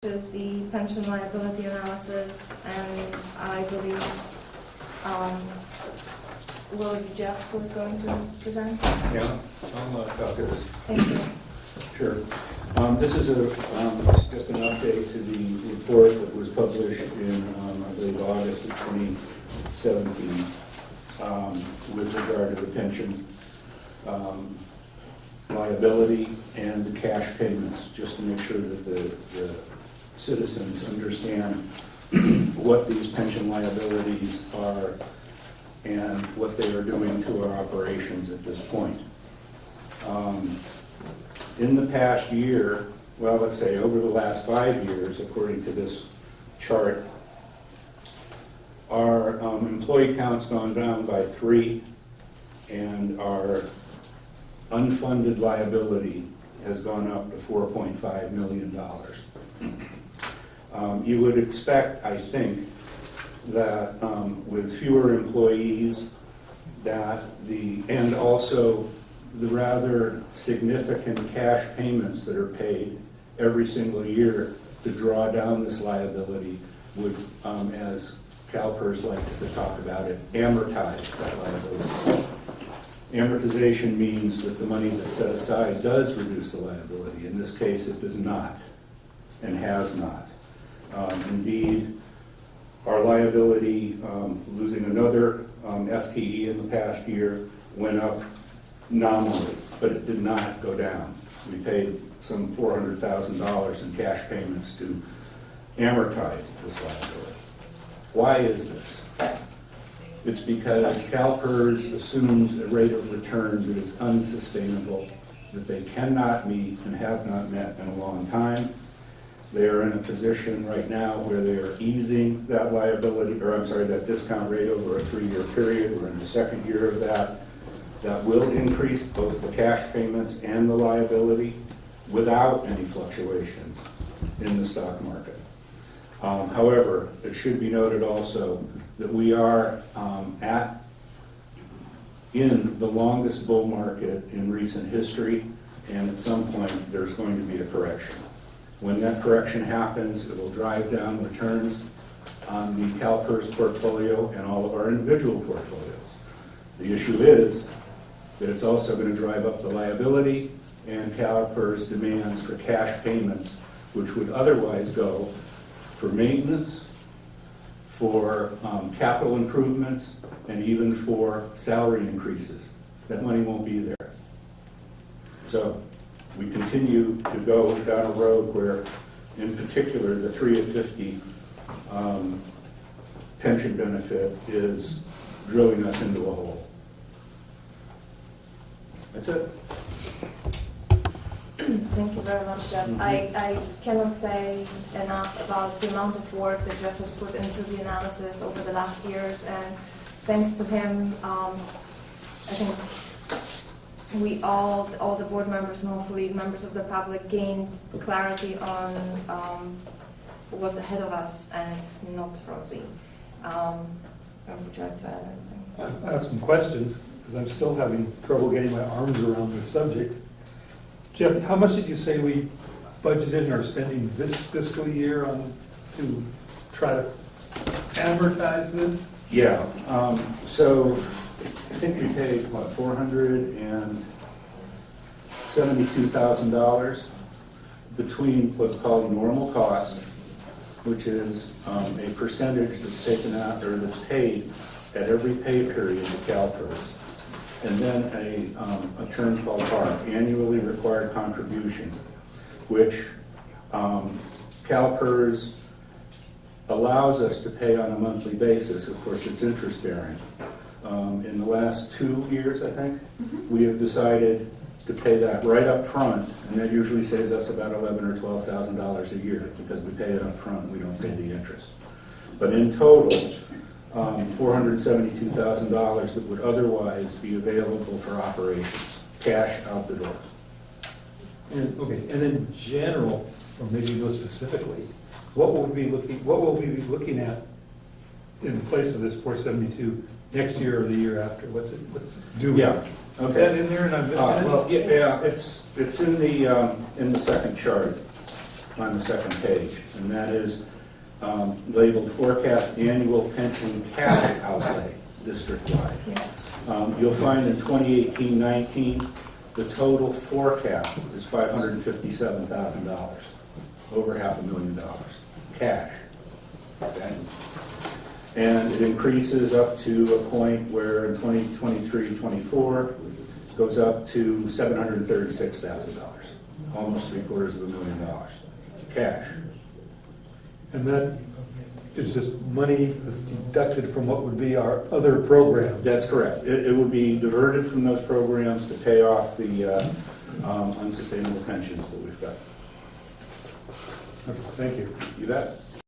is the pension liability analysis, and I believe will Jeff was going to present. Yeah, I'll talk to this. Thank you. Sure. This is just an update to the report that was published in, I believe, August of 2017 with regard to the pension liability and the cash payments, just to make sure that the citizens understand what these pension liabilities are and what they are doing to our operations at this point. In the past year, well, let's say over the last 5 years, according to this chart, our employee count's gone down by 3, and our unfunded liability has gone up to $4.5 million. You would expect, I think, that with fewer employees, and also the rather significant cash payments that are paid every single year to draw down this liability would, as Calpers likes to talk about it, amortize that liability. Amortization means that the money that's set aside does reduce the liability. In this case, it does not and has not. Indeed, our liability, losing another FTE in the past year, went up nominally, but it did not go down. We paid some $400,000 in cash payments to amortize this liability. Why is this? It's because Calpers assumes a rate of return that is unsustainable, that they cannot meet and have not met in a long time. They are in a position right now where they are easing that liability, or I'm sorry, that discount rate over a 3-year period. We're in the second year of that. That will increase both the cash payments and the liability without any fluctuations in the stock market. However, it should be noted also that we are in the longest bull market in recent history, and at some point there's going to be a correction. When that correction happens, it will drive down returns on the Calpers portfolio and all of our individual portfolios. The issue is that it's also going to drive up the liability and Calpers' demands for cash payments, which would otherwise go for maintenance, for capital improvements, and even for salary increases. That money won't be there. So we continue to go down a road where, in particular, the 3 of 50 pension benefit is drilling us into a hole. That's it. Thank you very much, Jeff. I cannot say enough about the amount of work that Jeff has put into the analysis over the last years, and thanks to him, I think we all the board members and hopefully members of the public gained clarity on what's ahead of us, and it's not rosy. Would you like to add anything? I have some questions, because I'm still having trouble getting my arms around this subject. Jeff, how much did you say we budgeted and are spending this fiscal year on to try to amortize this? Yeah, so I think we paid, what, $472,000 between what's called normal cost, which is a percentage that's taken out or that's paid at every pay period to Calpers, and then a term called ARC, annually required contribution, which Calpers allows us to pay on a monthly basis. Of course, it's interest bearing. In the last 2 years, I think, we have decided to pay that right up front, and that usually saves us about $11,000 or $12,000 a year because we pay it up front and we don't pay the interest. But in total, $472,000 that would otherwise be available for operations, cash out the door. And, okay, and in general, or maybe more specifically, what will we be looking at in place of this 472 next year or the year after? What's due? Yeah. Okay. Is that in there and I'm missing it? Well, yeah, it's in the second chart. on the second page, and that is labeled forecast annual pension cash outlay district-wide. You'll find in 2018-19, the total forecast is $557,000, over $500,000 cash. Okay? And it increases up to a point where in 2023-24 goes up to $736,000, almost $750,000 cash. And that is just money that's deducted from what would be our other program. That's correct. It would be diverted from those programs to pay off the unsustainable pensions that we've got. Thank you. You bet.